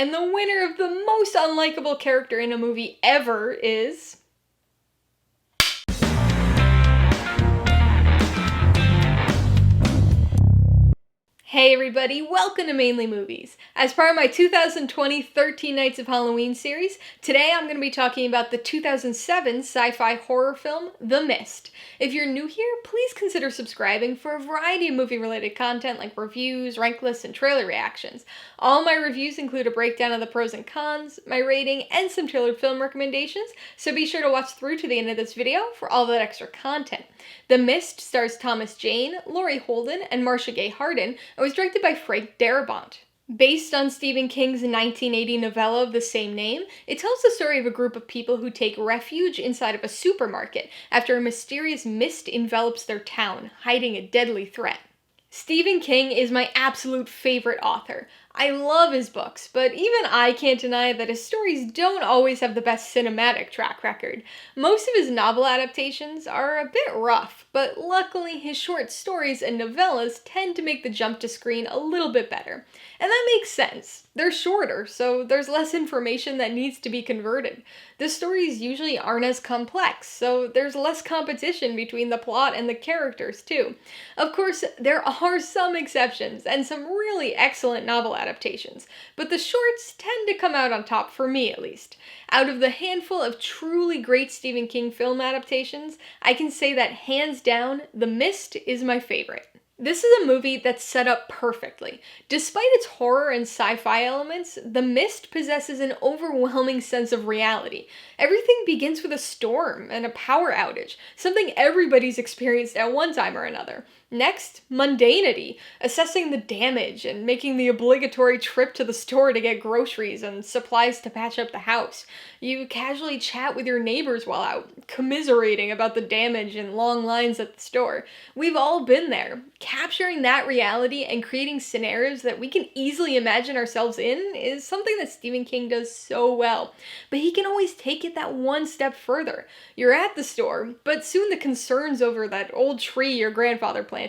And the winner of the most unlikable character in a movie ever is... Hey everybody, welcome to Mainly Movies. As part of my 2020 13 Nights of Halloween series, today I'm going to be talking about the 2007 sci-fi horror film, The Mist. If you're new here, please consider subscribing for a variety of movie-related content like reviews, rank lists, and trailer reactions. All my reviews include a breakdown of the pros and cons, my rating, and some tailored film recommendations, so be sure to watch through to the end of this video for all that extra content. The Mist stars Thomas Jane, Laurie Holden, and Marcia Harden, and was directed by Frank Darabont. Based on Stephen King's 1980 novella of the same name, it tells the story of a group of people who take refuge inside of a supermarket after a mysterious mist envelops their town, hiding a deadly threat. Stephen King is my absolute favorite author. I love his books, but even I can't deny that his stories don't always have the best cinematic track record. Most of his novel adaptations are a bit rough, but luckily his short stories and novellas tend to make the jump to screen a little bit better. And that makes sense. They're shorter, so there's less information that needs to be converted. The stories usually aren't as complex, so there's less competition between the plot and the characters too. Of course, there are some exceptions, and some really excellent novel adaptations, but the shorts tend to come out on top, for me at least. Out of the handful of truly great Stephen King film adaptations, I can say that hands down, The Mist is my favorite. This is a movie that's set up perfectly. Despite its horror and sci-fi elements, The Mist possesses an overwhelming sense of reality. Everything begins with a storm and a power outage, something everybody's experienced at one time or another. Next, mundanity, assessing the damage and making the obligatory trip to the store to get groceries and supplies to patch up the house. You casually chat with your neighbors while out, commiserating about the damage and long lines at the store. We've all been there. Capturing that reality and creating scenarios that we can easily imagine ourselves in is something that Stephen King does so well. But he can always take it that one step further. You're at the store, but soon the concerns over that old tree your grandfather planted,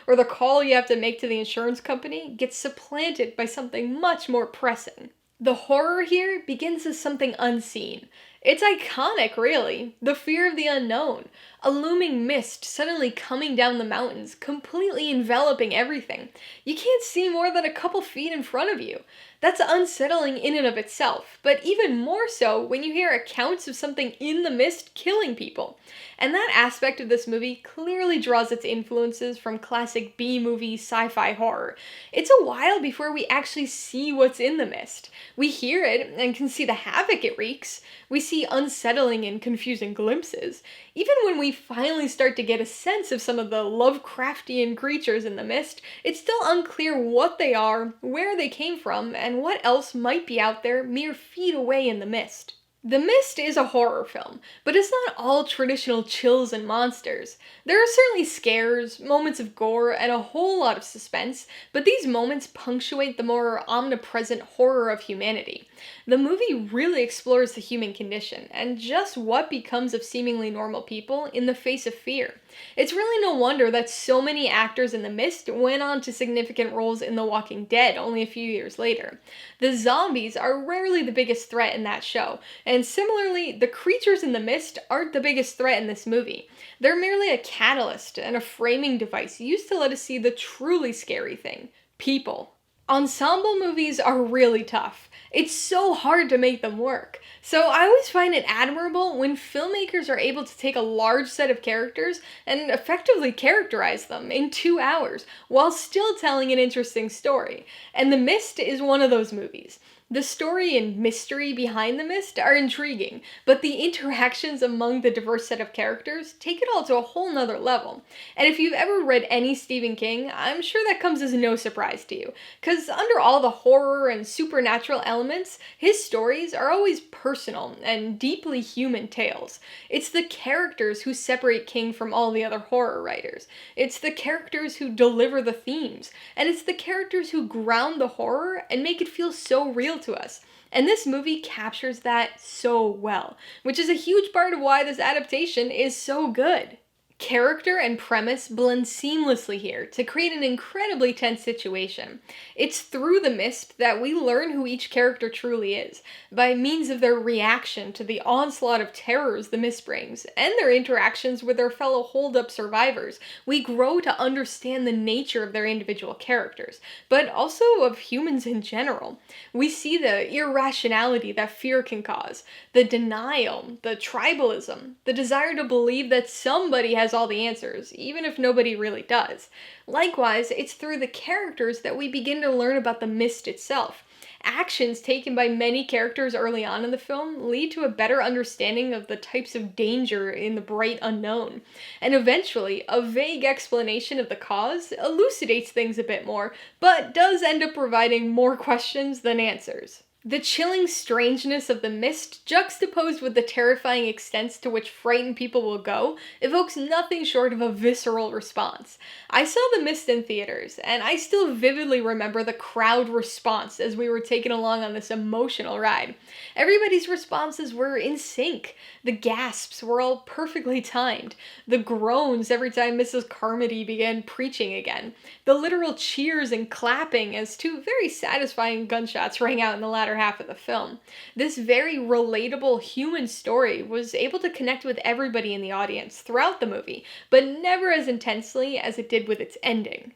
or the call you have to make to the insurance company, gets supplanted by something much more pressing. The horror here begins as something unseen. It's iconic, really. The fear of the unknown. A looming mist suddenly coming down the mountains, completely enveloping everything. You can't see more than a couple feet in front of you. That's unsettling in and of itself, but even more so when you hear accounts of something in the mist killing people. And that aspect of this movie clearly draws its influences from classic B-movie sci-fi horror. It's a while before we actually see what's in the mist. We hear it and can see the havoc it wreaks. We see unsettling and confusing glimpses. Even when we finally start to get a sense of some of the Lovecraftian creatures in the mist, it's still unclear what they are, where they came from, and what else might be out there mere feet away in the mist. The Mist is a horror film, but it's not all traditional chills and monsters. There are certainly scares, moments of gore, and a whole lot of suspense, but these moments punctuate the more omnipresent horror of humanity. The movie really explores the human condition, and just what becomes of seemingly normal people in the face of fear. It's really no wonder that so many actors in The Mist went on to significant roles in The Walking Dead only a few years later. The zombies are rarely the biggest threat in that show, and similarly, the creatures in The Mist aren't the biggest threat in this movie. They're merely a catalyst and a framing device used to let us see the truly scary thing: people. Ensemble movies are really tough. It's so hard to make them work. So I always find it admirable when filmmakers are able to take a large set of characters and effectively characterize them in 2 hours while still telling an interesting story. And The Mist is one of those movies. The story and mystery behind The Mist are intriguing, but the interactions among the diverse set of characters take it all to a whole nother level. And if you've ever read any Stephen King, I'm sure that comes as no surprise to you, because under all the horror and supernatural elements, his stories are always personal and deeply human tales. It's the characters who separate King from all the other horror writers. It's the characters who deliver the themes, and it's the characters who ground the horror and make it feel so real to us. And this movie captures that so well, which is a huge part of why this adaptation is so good. Character and premise blend seamlessly here to create an incredibly tense situation. It's through the mist that we learn who each character truly is, by means of their reaction to the onslaught of terrors the mist brings, and their interactions with their fellow hold-up survivors. We grow to understand the nature of their individual characters, but also of humans in general. We see the irrationality that fear can cause, the denial, the tribalism, the desire to believe that somebody has all the answers, even if nobody really does. Likewise, it's through the characters that we begin to learn about the mist itself. Actions taken by many characters early on in the film lead to a better understanding of the types of danger in the bright unknown. And eventually, a vague explanation of the cause elucidates things a bit more, but does end up providing more questions than answers. The chilling strangeness of the mist, juxtaposed with the terrifying extents to which frightened people will go, evokes nothing short of a visceral response. I saw the mist in theaters, and I still vividly remember the crowd response as we were taken along on this emotional ride. Everybody's responses were in sync. The gasps were all perfectly timed. The groans every time Mrs. Carmody began preaching again. The literal cheers and clapping as two very satisfying gunshots rang out in the latter half of the film. This very relatable human story was able to connect with everybody in the audience throughout the movie, but never as intensely as it did with its ending.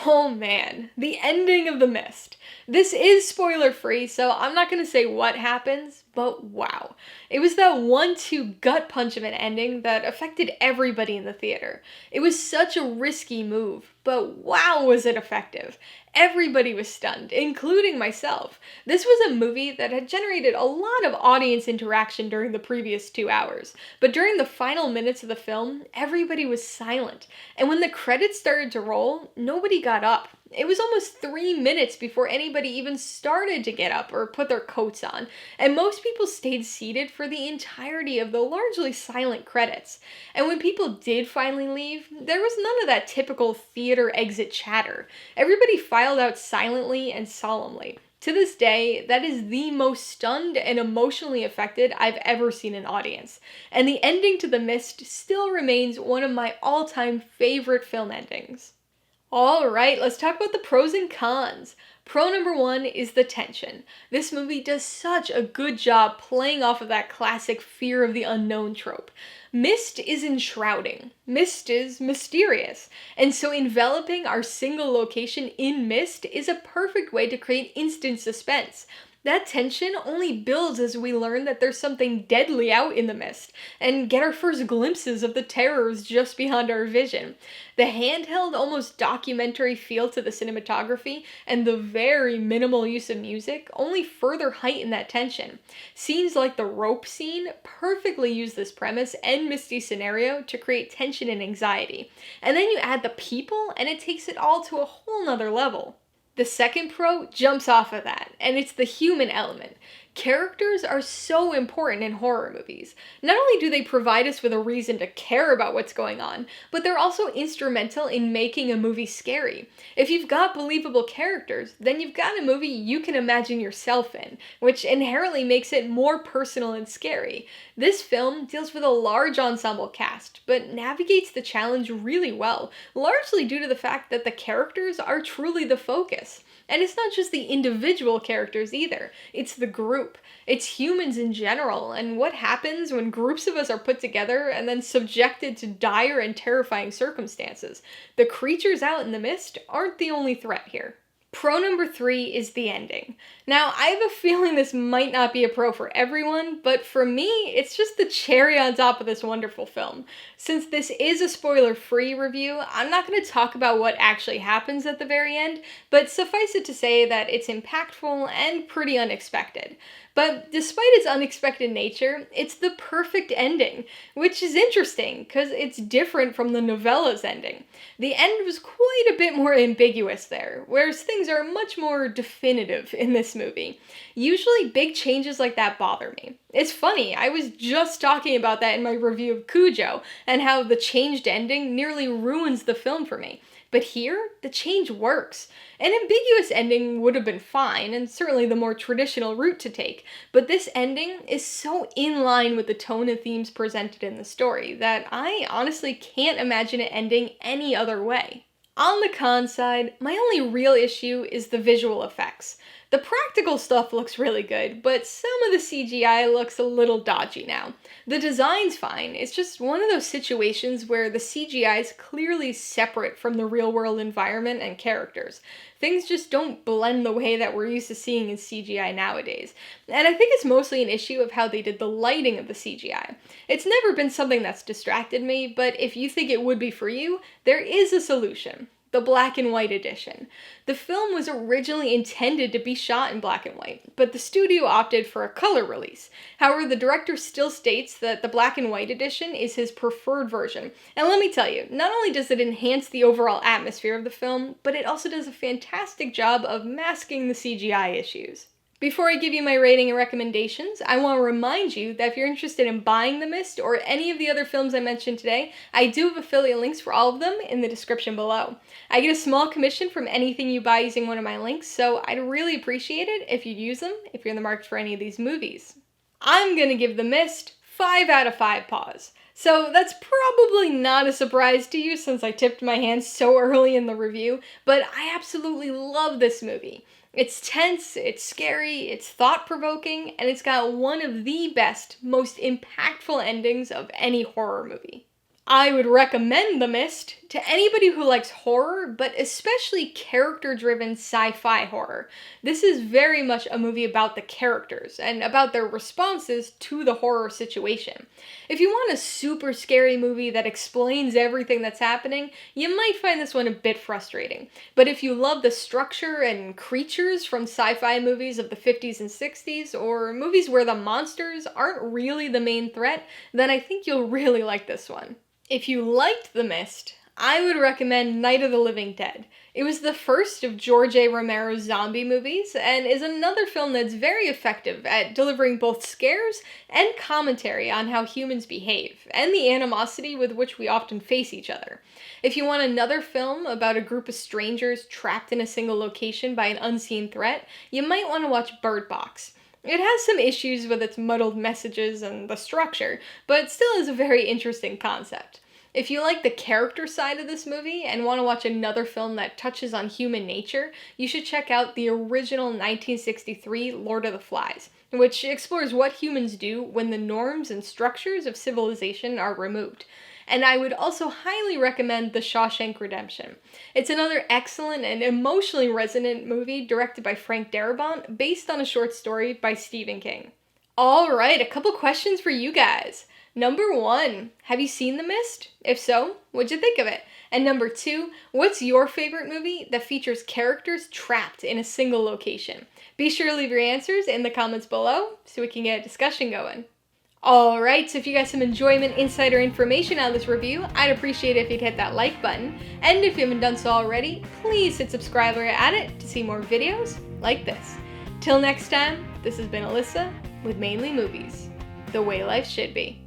Oh man, the ending of The Mist. This is spoiler-free, so I'm not going to say what happens, but wow. It was that 1-2 gut punch of an ending that affected everybody in the theater. It was such a risky move, but wow was it effective. Everybody was stunned, including myself. This was a movie that had generated a lot of audience interaction during the previous 2 hours, but during the final minutes of the film, everybody was silent, and when the credits started to roll, nobody got up. It was almost 3 minutes before anybody even started to get up or put their coats on, and most people stayed seated for the entirety of the largely silent credits. And when people did finally leave, there was none of that typical theater exit chatter. Everybody filed out silently and solemnly. To this day, that is the most stunned and emotionally affected I've ever seen an audience. And the ending to The Mist still remains one of my all-time favorite film endings. Alright, let's talk about the pros and cons. Pro number 1 is the tension. This movie does such a good job playing off of that classic fear of the unknown trope. Mist is enshrouding. Mist is mysterious. And so enveloping our single location in mist is a perfect way to create instant suspense. That tension only builds as we learn that there's something deadly out in the mist, and get our first glimpses of the terrors just beyond our vision. The handheld, almost documentary feel to the cinematography, and the very minimal use of music only further heighten that tension. Scenes like the rope scene perfectly use this premise and misty scenario to create tension and anxiety. And then you add the people, and it takes it all to a whole nother level. The second pro jumps off of that, and it's the human element. Characters are so important in horror movies. Not only do they provide us with a reason to care about what's going on, but they're also instrumental in making a movie scary. If you've got believable characters, then you've got a movie you can imagine yourself in, which inherently makes it more personal and scary. This film deals with a large ensemble cast, but navigates the challenge really well, largely due to the fact that the characters are truly the focus. And it's not just the individual characters either, it's the group. It's humans in general, and what happens when groups of us are put together and then subjected to dire and terrifying circumstances. The creatures out in the mist aren't the only threat here. Pro number 3 is the ending. Now, I have a feeling this might not be a pro for everyone, but for me, it's just the cherry on top of this wonderful film. Since this is a spoiler-free review, I'm not going to talk about what actually happens at the very end, but suffice it to say that it's impactful and pretty unexpected. But despite its unexpected nature, it's the perfect ending, which is interesting because it's different from the novella's ending. The end was quite a bit more ambiguous there, whereas things are much more definitive in this movie. Usually big changes like that bother me. It's funny, I was just talking about that in my review of Cujo, and how the changed ending nearly ruins the film for me. But here, the change works. An ambiguous ending would have been fine, and certainly the more traditional route to take, but this ending is so in line with the tone and themes presented in the story that I honestly can't imagine it ending any other way. On the con side, my only real issue is the visual effects. The practical stuff looks really good, but some of the CGI looks a little dodgy now. The design's fine, it's just one of those situations where the CGI is clearly separate from the real-world environment and characters. Things just don't blend the way that we're used to seeing in CGI nowadays. And I think it's mostly an issue of how they did the lighting of the CGI. It's never been something that's distracted me, but if you think it would be for you, there is a solution. The black and white edition. The film was originally intended to be shot in black and white, but the studio opted for a color release. However, the director still states that the black and white edition is his preferred version. And let me tell you, not only does it enhance the overall atmosphere of the film, but it also does a fantastic job of masking the CGI issues. Before I give you my rating and recommendations, I want to remind you that if you're interested in buying The Mist or any of the other films I mentioned today, I do have affiliate links for all of them in the description below. I get a small commission from anything you buy using one of my links, so I'd really appreciate it if you'd use them if you're in the market for any of these movies. I'm gonna give The Mist 5 out of 5 paws. So that's probably not a surprise to you since I tipped my hand so early in the review, but I absolutely love this movie. It's tense, it's scary, it's thought-provoking, and it's got one of the best, most impactful endings of any horror movie. I would recommend The Mist to anybody who likes horror, but especially character-driven sci-fi horror. This is very much a movie about the characters and about their responses to the horror situation. If you want a super scary movie that explains everything that's happening, you might find this one a bit frustrating. But if you love the structure and creatures from sci-fi movies of the 50s and 60s, or movies where the monsters aren't really the main threat, then I think you'll really like this one. If you liked The Mist, I would recommend Night of the Living Dead. It was the first of George A. Romero's zombie movies, and is another film that's very effective at delivering both scares and commentary on how humans behave, and the animosity with which we often face each other. If you want another film about a group of strangers trapped in a single location by an unseen threat, you might want to watch Bird Box. It has some issues with its muddled messages and the structure, but still is a very interesting concept. If you like the character side of this movie and want to watch another film that touches on human nature, you should check out the original 1963 Lord of the Flies, which explores what humans do when the norms and structures of civilization are removed. And I would also highly recommend The Shawshank Redemption. It's another excellent and emotionally resonant movie directed by Frank Darabont, based on a short story by Stephen King. Alright, a couple questions for you guys. Number 1, have you seen The Mist? If so, what'd you think of it? And number 2, what's your favorite movie that features characters trapped in a single location? Be sure to leave your answers in the comments below so we can get a discussion going. Alright, so if you got some enjoyment, insight, or information out of this review, I'd appreciate it if you'd hit that like button. And if you haven't done so already, please hit subscribe or add it to see more videos like this. Till next time, this has been Alyssa with Mainly Movies, the way life should be.